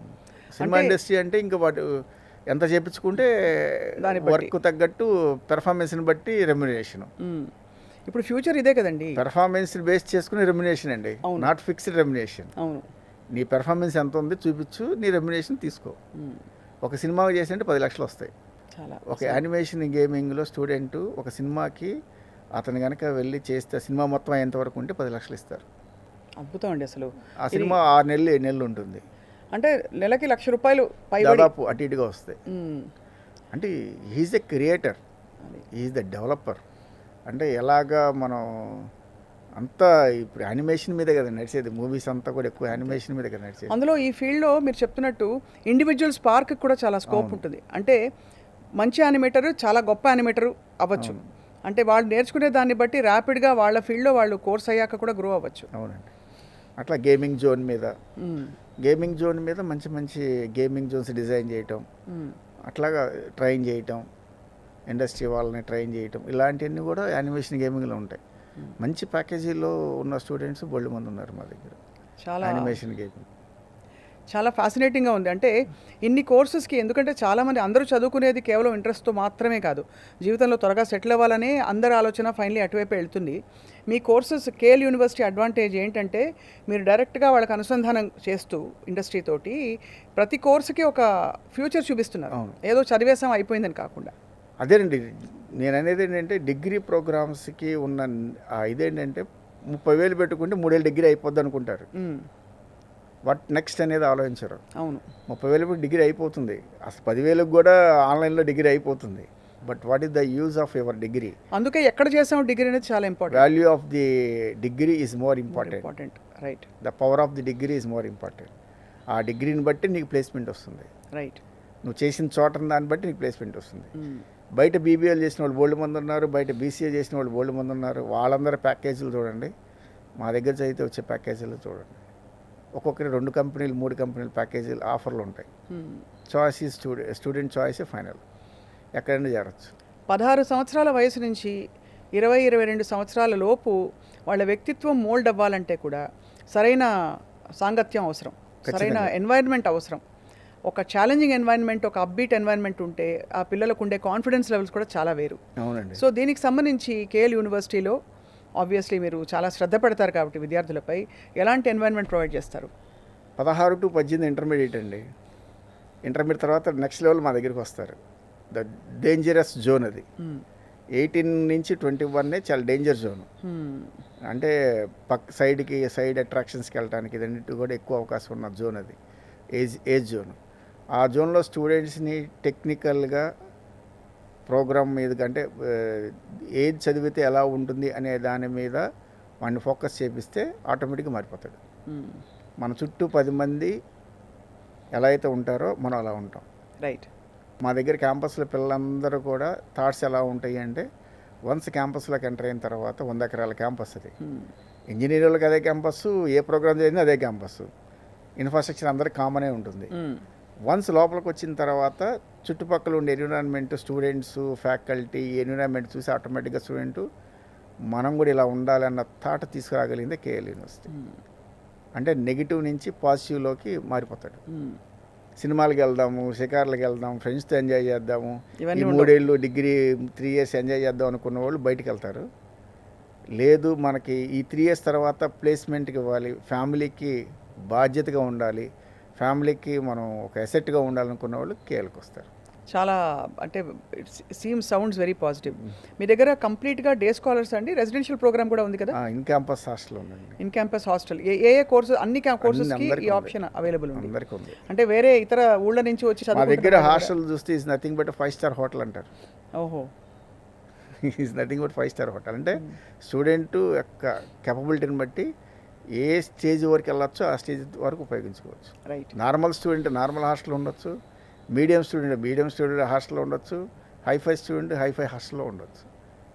సినిమా ఇండస్ట్రీ అంటే ఇంకా వాటి ఎంత చేపించుకుంటే దాని వర్క్ తగ్గట్టు పెర్ఫార్మెన్స్ని బట్టి రెమ్యునరేషన్. ఇప్పుడు ఫ్యూచర్ ఇదే కదండి, పెర్ఫార్మెన్స్ బేస్ చేసుకుని రెమ్యునరేషన్ అండి, నాట్ ఫిక్స్డ్ రెమ్యునరేషన్. అవును, నీ పెర్ఫార్మెన్స్ ఎంత ఉంది చూపించు, నీ రెమ్యునరేషన్ తీసుకో. ఒక సినిమా చేసింటే 10 లక్షలు వస్తాయి. చాలా ఒక యానిమేషన్ గేమింగ్లో స్టూడెంట్ ఒక సినిమాకి అతను కనుక వెళ్ళి చేస్తే సినిమా మొత్తం అయ్యేంతవరకు ఉంటే 10 లక్షలు ఇస్తారు. అద్భుతం అండి అసలు. ఆ సినిమా 6 నెలలు 7 నెలలు ఉంటుంది. అంటే నెలకి ₹1,00,000 దాదాపు అటు ఇటుగా వస్తాయి. అంటే he is the creator, he is the developer. అంటే ఎలాగా మనం అంతా ఇప్పుడు యానిమేషన్ మీదే కదా నడిచేది, మూవీస్ అంతా కూడా ఎక్కువ యానిమేషన్ మీద కదా నడిచేది. అందులో ఈ ఫీల్డ్లో మీరు చెప్తున్నట్టు ఇండివిజువల్ స్పార్క్ కూడా చాలా స్కోప్ ఉంటుంది. అంటే మంచి యానిమేటర్ చాలా గొప్ప యానిమేటర్ అవ్వచ్చు. అంటే వాళ్ళు నేర్చుకునే దాన్ని బట్టి ర్యాపిడ్గా వాళ్ళ ఫీల్డ్లో వాళ్ళు కోర్స్ అయ్యాక కూడా గ్రో అవ్వచ్చు. అవునండి. అట్లా గేమింగ్ జోన్ మీద మంచి మంచి గేమింగ్ జోన్స్ డిజైన్ చేయటం, అట్లాగా ట్రైన్ చేయటం, ఇండస్ట్రీ వాళ్ళని ట్రైన్ చేయటం, ఇలాంటివన్నీ కూడా యానిమేషన్ గేమింగ్లో ఉంటాయి. మంచి ప్యాకేజీలో ఉన్న స్టూడెంట్స్ బోల్డ్ మంది ఉన్నారు మా దగ్గర. చాలా యానిమేషన్ గేమింగ్ చాలా ఫ్యాసినేటింగ్గా ఉంది. అంటే ఇన్ని కోర్సెస్కి, ఎందుకంటే చాలామంది అందరూ చదువుకునేది కేవలం ఇంట్రెస్ట్తో మాత్రమే కాదు, జీవితంలో త్వరగా సెటిల్ అవ్వాలనే అందరి ఆలోచన ఫైనలీ అటువైపు వెళ్తుంది. మీ కోర్సెస్ కేఎల్ యూనివర్సిటీ అడ్వాంటేజ్ ఏంటంటే మీరు డైరెక్ట్గా వాళ్ళకి అనుసంధానం చేస్తూ ఇండస్ట్రీ తోటి ప్రతి కోర్సుకి ఒక ఫ్యూచర్ చూపిస్తున్నారు. ఏదో చదివేసాం అయిపోయిందని కాకుండా. అదేనండి నేను అనేది ఏంటంటే డిగ్రీ ప్రోగ్రామ్స్కి ఉన్న ఇదేంటంటే 30,000 పెట్టుకుంటే 3 ఏళ్ళు డిగ్రీ అయిపోద్ది అనుకుంటారు. వాట్ నెక్స్ట్ అనేది ఆలోచించరు. అవును, 30,000 డిగ్రీ అయిపోతుంది, అసలు 10,000 కూడా ఆన్లైన్లో డిగ్రీ అయిపోతుంది. But what is the use of your degree? అందుకే ఎక్కడ చేసాం డిగ్రీ అనేది చాలా important. Value of the degree is more important. Right. The power of the degree is more important. ఆ డిగ్రీని బట్టి నీకు ప్లేస్మెంట్ వస్తుంది. రైట్. నువ్వు చేసిన చోట దాన్ని బట్టి నీకు ప్లేస్మెంట్ వస్తుంది. బయట బీబీఏలు చేసిన వాళ్ళు బోల్డ్ మంది ఉన్నారు, బయట బీసీఏ చేసిన వాళ్ళు బోల్డ్ మంది ఉన్నారు. వాళ్ళందరూ ప్యాకేజీలు చూడండి, మా దగ్గర చదివితే వచ్చే ప్యాకేజీలు చూడండి. ఒక్కొక్కరి 2 కంపెనీలు 3 కంపెనీలు ప్యాకేజీలు ఆఫర్లు ఉంటాయి. చాయిస్ ఈ స్టూడెంట్ చాయిస్ ఫైనల్, ఎక్కడైనా చేరచ్చు. 16 సంవత్సరాల వయసు నుంచి 20-22 సంవత్సరాల లోపు వాళ్ళ వ్యక్తిత్వం మోల్డ్ అవ్వాలంటే కూడా సరైన సాంగత్యం అవసరం, సరైన ఎన్వైర్న్మెంట్ అవసరం. ఒక ఛాలెంజింగ్ ఎన్వైర్న్మెంట్, ఒక అప్బీట్ ఎన్వైర్న్మెంట్ ఉంటే ఆ పిల్లలకు ఉండే కాన్ఫిడెన్స్ లెవెల్స్ కూడా చాలా వేరు. అవునండి. సో దీనికి సంబంధించి కేఎల్ యూనివర్సిటీలో ఆబ్వియస్లీ మీరు చాలా శ్రద్ధ పెడతారు కాబట్టి విద్యార్థులపై ఎలాంటి ఎన్వైర్న్మెంట్ ప్రొవైడ్ చేస్తారు? 16 to 18 ఇంటర్మీడియట్ అండి. ఇంటర్మీడియట్ తర్వాత నెక్స్ట్ లెవెల్ మా దగ్గరికి వస్తారు. ద డేంజరస్ జోన్ అది. 18 నుంచి 21 చాలా డేంజర్ జోన్. అంటే సైడ్ అట్రాక్షన్స్కి వెళ్ళడానికి ఇదన్నిటి కూడా ఎక్కువ అవకాశం ఉన్న జోన్ అది, ఏజ్ జోన్. ఆ జోన్లో స్టూడెంట్స్ని టెక్నికల్గా ప్రోగ్రామ్ మీద అంటే ఏది చదివితే ఎలా ఉంటుంది అనే దాని మీద వాడిని ఫోకస్ చేపిస్తే ఆటోమేటిక్గా మారిపోతాడు. మన చుట్టూ 10 మంది ఎలా అయితే ఉంటారో మనం అలా ఉంటాం. రైట్. మా దగ్గర క్యాంపస్లో పిల్లలందరూ కూడా థాట్స్ ఎలా ఉంటాయి అంటే, వన్స్ క్యాంపస్లోకి ఎంటర్ అయిన తర్వాత 100 ఎకరాల క్యాంపస్ అది. ఇంజనీరింగ్లకు అదే క్యాంపస్, ఏ ప్రోగ్రామ్ జరిగిందో అదే క్యాంపస్, ఇన్ఫ్రాస్ట్రక్చర్ అందరికి కామనే ఉంటుంది. వన్స్ లోపలికి వచ్చిన తర్వాత చుట్టుపక్కల ఉండే ఎన్విరాన్మెంట్, స్టూడెంట్స్, ఫ్యాకల్టీ, ఎన్విరాన్మెంట్ చూసి ఆటోమేటిక్గా స్టూడెంట్ మనం కూడా ఇలా ఉండాలి అన్న థాట్ తీసుకురాగలిగిందే కేఎల్ యూనివర్సిటీ. అంటే నెగిటివ్ నుంచి పాజిటివ్లోకి మారిపోతాడు. సినిమాలకు వెళ్దాము, షికార్లకు వెళ్దాం, ఫ్రెండ్స్తో ఎంజాయ్ చేద్దాము, ఈ 3 ఏళ్ళు డిగ్రీ 3 years ఎంజాయ్ చేద్దాం అనుకున్న వాళ్ళు బయటికి వెళ్తారు. లేదు మనకి ఈ 3 years తర్వాత ప్లేస్మెంట్కి ఇవ్వాలి, ఫ్యామిలీకి బాధ్యతగా ఉండాలి, ఫ్యామిలీకి మనం ఒక అసెట్గా ఉండాలనుకున్న వాళ్ళు కేఎల్కి వస్తారు. చాలా అంటే సౌండ్స్ వెరీ పాజిటివ్. మీ దగ్గర కంప్లీట్గా డే స్కాలర్స్ అండి, రెసిడెన్షియల్ ప్రోగ్రామ్ కూడా ఉంది కదా? ఇన్ క్యాంపస్ హాస్టల్ ఉందండి. In campus hostel A course? అన్ని కోర్సెస్కి ఈ ఆప్షన్ అవైలబుల్ ఉంది. అందరికీ ఉంది. అంటే వేరే ఇతర ఊళ్ళ నుంచి వచ్చి మా దగ్గర హాస్టల్ చూస్తే is nothing but 5-star hotel అంటారు. ఓహో. Is nothing but 5-star hotel. అంటే స్టూడెంట్ యొక్క కెపబిలిటీని బట్టి ఏ స్టేజ్ వరకు వెళ్ళొచ్చో ఆ స్టేజ్ వరకు ఉపయోగించుకోవచ్చు. Right. Normal student normal hostel ఉండొచ్చు, మీడియం స్టూడెంట్ హాస్టల్లో ఉండొచ్చు, హైఫై స్టూడెంట్ హైఫై హాస్టల్లో ఉండొచ్చు.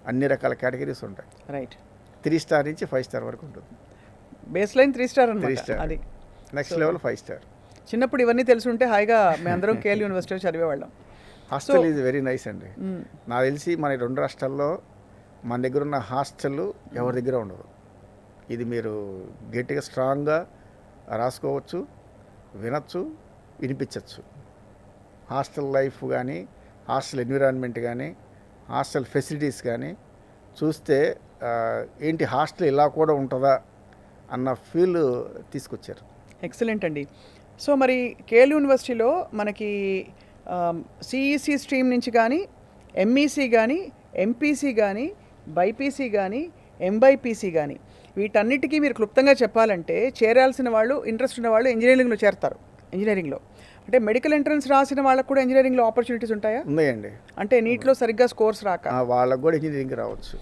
అన్ని రకాల కేటగిరీస్ ఉంటాయి. రైట్. 3 star నుంచి 5 star వరకు ఉంటుంది. బేస్ లైన్ 3 స్టార్ 3 అనమాట స్టార్ అది. Next level 5 star. చిన్నప్పుడు ఇవన్నీ తెలుసుంటే హాయిగా మేమందరం కేఎల్ యూనివర్సిటీలో చదివేవాళ్ళం. హాస్టల్ ఈజ్ వెరీ నైస్ అండి. నాకు తెలిసి మన 2 రాష్ట్రాల్లో మన దగ్గర ఉన్న హాస్టల్ ఎవరి దగ్గర ఉండదు. ఇది మీరు గట్టిగా స్ట్రాంగ్గా రాసుకోవచ్చు, వినొచ్చు, వినిపించవచ్చు. హాస్టల్ లైఫ్ కానీ, హాస్టల్ ఎన్విరాన్మెంట్ కానీ, హాస్టల్ ఫెసిలిటీస్ కానీ చూస్తే ఏంటి హాస్టల్ ఇలా కూడా ఉంటుందా అన్న ఫీల్ తీసుకొచ్చారు. ఎక్సలెంట్ అండి. సో మరి కేఎల్ యూనివర్సిటీలో మనకి సిఈసి స్ట్రీమ్ నుంచి కానీ, ఎంఈసి కానీ, ఎంపీసీ కానీ, బైపీసీ కానీ, ఎంబైపీసీ కానీ వీటన్నిటికీ మీరు క్లుప్తంగా చెప్పాలంటే చేరాల్సిన వాళ్ళు, ఇంట్రెస్ట్ ఉన్న వాళ్ళు ఇంజనీరింగ్లో చేరతారు. ఇంజనీరింగ్లో అంటే మెడికల్ ఎంట్రన్స్ రాసిన వాళ్ళకు కూడా ఇంజనీరింగ్లో ఆపర్చునిటీస్ ఉంటాయా? ఉన్నాయండి. అంటే నీట్లో సరిగ్గా స్కోర్స్ రాక వాళ్ళకు కూడా ఇంజనీరింగ్ రావచ్చు,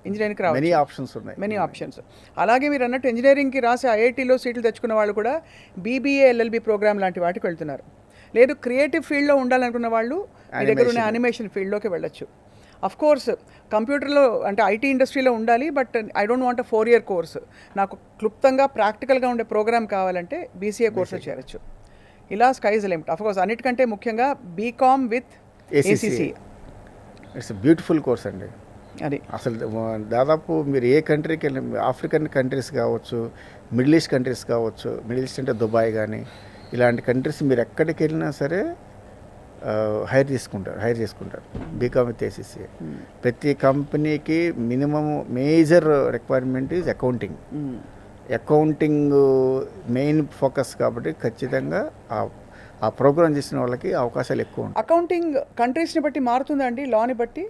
ఇంజనీరింగ్కి రావచ్చు. మెనీ ఆప్షన్స్ ఉన్నాయి, మెనీ ఆప్షన్స్. అలాగే మీరు అన్నట్టు ఇంజనీరింగ్కి రాసి ఐఐటీలో సీట్లు తెచ్చుకున్న వాళ్ళు కూడా బీబీఏ ఎల్ఎల్బి ప్రోగ్రామ్ లాంటి వాటికి వెళ్తున్నారు. లేదు క్రియేటివ్ ఫీల్డ్లో ఉండాలనుకున్న వాళ్ళు మీ దగ్గర ఉన్న యానిమేషన్ ఫీల్డ్లోకి వెళ్ళొచ్చు. అఫ్ కోర్స్ కంప్యూటర్లో అంటే ఐటీ ఇండస్ట్రీలో ఉండాలి, but I don't want 4 year course. నాకు క్లుప్తంగా ప్రాక్టికల్గా ఉండే ప్రోగ్రామ్ కావాలంటే బీసీఏ కోర్సులో చేరచ్చు. ఇలా స్కైజ్ లిమిట్. అఫ్ కోర్స్ అన్నిటికంటే ముఖ్యంగా BCom with ACC. It's beautiful course అండి. అది అసలు దాదాపు మీరు ఏ కంట్రీకి వెళ్ళి, ఆఫ్రికన్ కంట్రీస్ కావచ్చు, మిడిల్ ఈస్ట్ కంట్రీస్ కావచ్చు, మిడిల్ ఈస్ట్ అంటే దుబాయ్ కానీ ఇలాంటి కంట్రీస్ మీరు ఎక్కడికి వెళ్ళినా సరే హైర్ చేసుకుంటారు బీకామ్ విత్ ఏసీసీ. ప్రతి కంపెనీకి minimum major requirement is accounting. Accounting main focus కాబట్టి ఖచ్చితంగా ఆ ప్రోగ్రామ్ చేసిన వాళ్ళకి అవకాశాలు ఎక్కువ ఉంటాయి. అకౌంటింగ్ కంట్రీస్ని బట్టి మారుతుందా అండి, లాని బట్టి?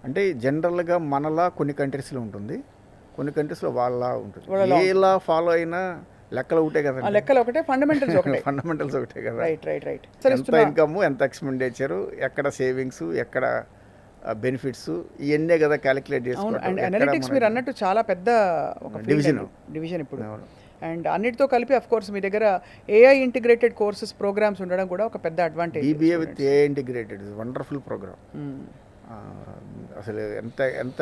అంటే జనరల్గా మనలా కొన్ని కంట్రీస్లో ఉంటుంది, కొన్ని కంట్రీస్లో వాళ్ళ ఉంటుంది. ఏ లా ఫాలో అయినా లెక్కలు ఒకటే కదా, లెక్కలు ఒకటే, ఫండమెంటల్స్ ఒకటే. ఫండమెంటల్స్ ఒకటే కదా. రైట్. ఎంత ఇన్కమ్, ఎంత ఎక్స్పెండిచరు, ఎక్కడ సేవింగ్స్, ఎక్కడ బెనిఫిట్స్, ఇవన్నీ కదా క్యాలిక్యులేట్ చేసుకోవాలి. అనలిటిక్స్ మీరు అన్నట్టు చాలా పెద్ద ఒక డివిజన్ ఇప్పుడు. అండ్ అన్నిటితో కలిపి అఫ్ కోర్స్ మీ దగ్గర ఏఐ ఇంటిగ్రేటెడ్ కోర్సెస్ ప్రోగ్రామ్స్ ఉండడం కూడా ఒక పెద్ద advantage. BBA with AI integrated wonderful programme. అసలు ఎంత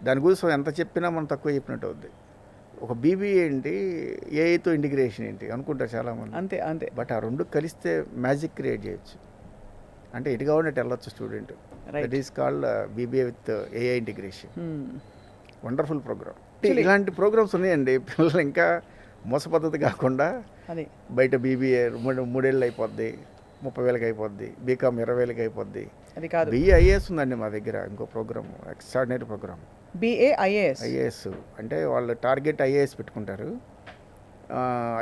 దాని గురించి ఎంత చెప్పినా మనం తక్కువ చెప్పినట్టు అవుద్ది. ఒక బీబీఏ ఏంటి, ఏఐతో ఇంటిగ్రేషన్ ఏంటి అనుకుంటారు చాలామంది. అంతే. బట్ ఆ రెండు కలిస్తే మ్యాజిక్ క్రియేట్ చేయొచ్చు. అంటే ఎటు కావాలంటే వెళ్ళొచ్చు student. That is called BBA with AI integration. Wonderful programme. ఇలాంటి ప్రోగ్రామ్స్ ఉన్నాయండి. పిల్లలు ఇంకా మోస పద్ధతి కాకుండా బయట బీబీఏ 3 ఏళ్ళు అయిపోద్ది, 30,000 అయిపోద్ది, బీకామ్ 20,000 అయిపోద్ది. అది కాదు, BAIS ఉందండి మా దగ్గర ఇంకో ప్రోగ్రామ్, ఎక్స్ట్రాడినరీ ప్రోగ్రామ్. ఐఏఎస్ అంటే వాళ్ళు టార్గెట్ ఐఏఎస్ పెట్టుకుంటారు.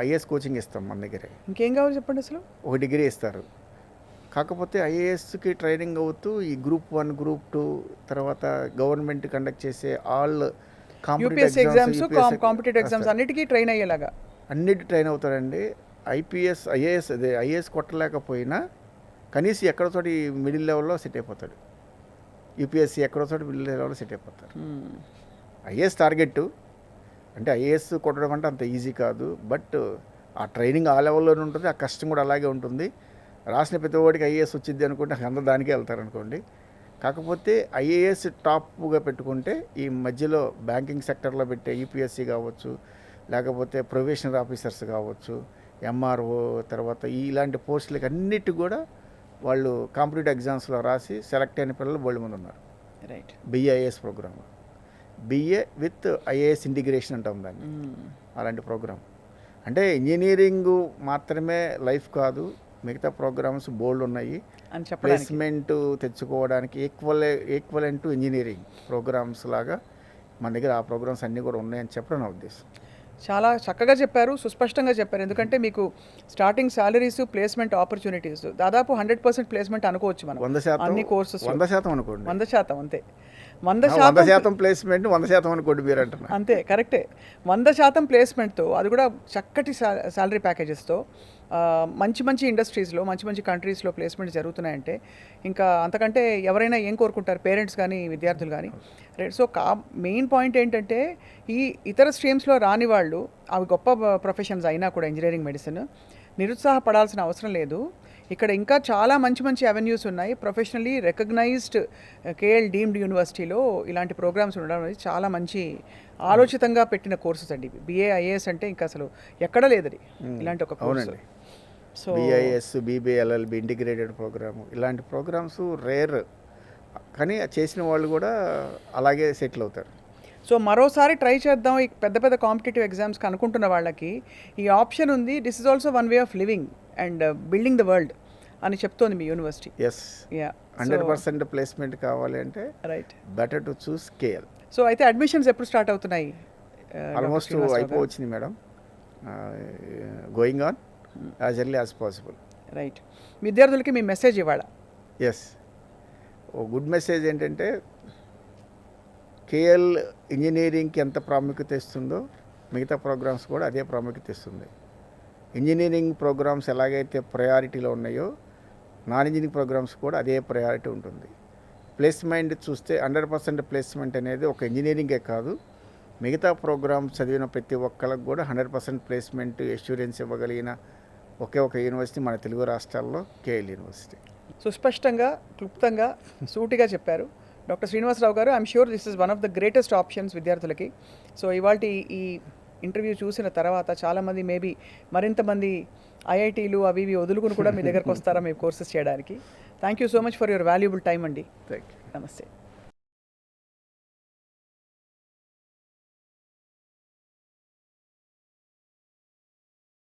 ఐఏఎస్ కోచింగ్ ఇస్తాం మన దగ్గర. ఇంకేం కావాలి చెప్పండి. అసలు ఒక డిగ్రీ ఇస్తారు. కాకపోతే ఐఏఎస్కి ట్రైనింగ్ అవుతూ ఈ గ్రూప్ 1, గ్రూప్ 2 తర్వాత గవర్నమెంట్ కండక్ట్ చేసే all UPSC exams, competitive exams అన్నిటికీ ట్రైన్ అయ్యేలాగా అన్నిటి ట్రైన్ అవుతారండి. ఐఏఎస్ కొట్టలేకపోయినా కనీసం ఎక్కడో చోటి మిడిల్ లెవెల్లో సెట్ అయిపోతాడు. యూపీఎస్సీ ఎక్కడో చోటి మిడిల్ లెవెల్లో సెట్ అయిపోతారు. ఐఏఎస్ టార్గెట్ అంటే ఐఏఎస్ కొట్టడం అంటే అంత ఈజీ కాదు. బట్ ఆ ట్రైనింగ్ ఆ లెవెల్లోనే ఉంటుంది, ఆ కష్టం కూడా అలాగే ఉంటుంది. రాసిన ప్రతి ఒక్కడికి ఐఏఎస్ వచ్చింది అనుకుంటే అందరూ దానికే వెళ్తారనుకోండి. కాకపోతే ఐఏఎస్ టాప్గా పెట్టుకుంటే ఈ మధ్యలో బ్యాంకింగ్ సెక్టర్లో పెట్టే యూపీఎస్సీ కావచ్చు, లేకపోతే ప్రొబేషనరీ ఆఫీసర్స్ కావచ్చు, ఎంఆర్ఓ, తర్వాత ఇలాంటి పోస్టులకి అన్నిటి కూడా వాళ్ళు కాంపిటేటివ్ ఎగ్జామ్స్లో రాసి సెలెక్ట్ అయిన పిల్లలు బోల్డ్ మంది ఉన్నారు. Right. BIS programme, BA with IAS integration అంటాం దాన్ని. అలాంటి ప్రోగ్రామ్ అంటే ఇంజనీరింగ్ మాత్రమే లైఫ్ కాదు, మిగతా ప్రోగ్రామ్స్ బోల్డ్ ఉన్నాయి. ప్లేస్మెంట్ తెచ్చుకోవడానికి ఈక్వలెంట్ టు ఇంజనీరింగ్ ప్రోగ్రామ్స్ లాగా మన దగ్గర ఆ ప్రోగ్రామ్స్ అన్నీ కూడా ఉన్నాయని చెప్పడం నా ఉద్దేశం. చాలా చక్కగా చెప్పారు, సుస్పష్టంగా చెప్పారు. ఎందుకంటే మీకు స్టార్టింగ్ సాలరీస్, ప్లేస్మెంట్ ఆపర్చునిటీస్ దాదాపు 100% ప్లేస్మెంట్ అనుకోవచ్చు మనం. 100% అన్ని కోర్సెస్ 100% అనుకోండి. 100% అంతే. 100% ప్లేస్మెంట్ 100% అనుకోండి మీరు అంటున్నారు. అంతే, కరెక్టే. 100% ప్లేస్మెంట్తో, అది కూడా చక్కటి శాలరీ ప్యాకేజెస్తో మంచి ఇండస్ట్రీస్లో, మంచి కంట్రీస్లో ప్లేస్మెంట్ జరుగుతున్నాయంటే ఇంకా అంతకంటే ఎవరైనా ఏం కోరుకుంటారు, పేరెంట్స్ కానీ విద్యార్థులు కానీ. సో మెయిన్ పాయింట్ ఏంటంటే ఈ ఇతర స్ట్రీమ్స్లో రాని వాళ్ళు, అవి గొప్ప ప్రొఫెషన్స్ అయినా కూడా ఇంజనీరింగ్, మెడిసిన్, నిరుత్సాహపడాల్సిన అవసరం లేదు. ఇక్కడ ఇంకా చాలా మంచి మంచి అవెన్యూస్ ఉన్నాయి. ప్రొఫెషనలీ రికగ్నైజ్డ్ కేఎల్ డీమ్డ్ యూనివర్సిటీలో ఇలాంటి ప్రోగ్రామ్స్ ఉండడం అనేది చాలా మంచి ఆలోచితంగా పెట్టిన కోర్సెస్ అండి ఇవి. బిఏ ఐఏఎస్ అంటే ఇంకా అసలు ఎక్కడా లేదది ఇలాంటి ఒక కోర్సు. అవునండి. సో బిఐఎస్, బీబీఎల్ఎల్బి ఇంటిగ్రేటెడ్ ప్రోగ్రాము, ఇలాంటి ప్రోగ్రామ్స్ రేర్, కానీ చేసిన వాళ్ళు కూడా అలాగే సెటిల్ అవుతారు. సో మరోసారి ట్రై చేద్దాం ఈ పెద్ద పెద్ద కాంపిటేటివ్ ఎగ్జామ్స్కి అనుకుంటున్న వాళ్ళకి ఈ ఆప్షన్ ఉంది. This is also one way of living and building the world అని చెప్తోంది మీ యూనివర్సిటీ. ఎస్, 100% ప్లేస్మెంట్ కావాలి అంటే right. Better to choose KL. So అయితే అడ్మిషన్స్ ఎప్పుడు స్టార్ట్ అవుతున్నాయి? ఆల్మోస్ట్ అయిపోవచ్చింది madam, going on as early as possible. Right. విద్యార్థులకి మీ మెసేజ్ ఇవ్వాలా? ఎస్, ఓ గుడ్ మెసేజ్ ఏంటంటే కేఎల్ ఇంజనీరింగ్కి ఎంత ప్రాముఖ్యత ఇస్తుందో మిగతా ప్రోగ్రామ్స్ కూడా అదే ప్రాముఖ్యత ఇస్తుంది. ఇంజనీరింగ్ ప్రోగ్రామ్స్ ఎలాగైతే ప్రయారిటీలో ఉన్నాయో నాన్ ఇంజనీరింగ్ ప్రోగ్రామ్స్ కూడా అదే ప్రయారిటీ ఉంటుంది. ప్లేస్మెంట్ చూస్తే 100% ప్లేస్మెంట్ అనేది ఒక ఇంజనీరింగే కాదు, మిగతా ప్రోగ్రామ్స్ చదివిన ప్రతి ఒక్కరికి కూడా 100% ప్లేస్మెంట్ ఎష్యూరెన్స్ ఇవ్వగలిగిన ఒకే ఒక యూనివర్సిటీ మన తెలుగు రాష్ట్రాల్లో కేఎల్ యూనివర్సిటీ. సుస్పష్టంగా, క్లుప్తంగా, సూటిగా చెప్పారు డాక్టర్ శ్రీనివాసరావు గారు. I'm sure this is one of the greatest options విద్యార్థులకి. సో ఇవాళ ఈ ఇంటర్వ్యూ చూసిన తర్వాత చాలామంది మేబీ మరింతమంది ఐఐటీలు అవి ఇవి వదులుకుని కూడా మీ దగ్గరకు వస్తారా మీ కోర్సెస్ చేయడానికి. Thank you so much for your valuable time అండి. Thank you. నమస్తే.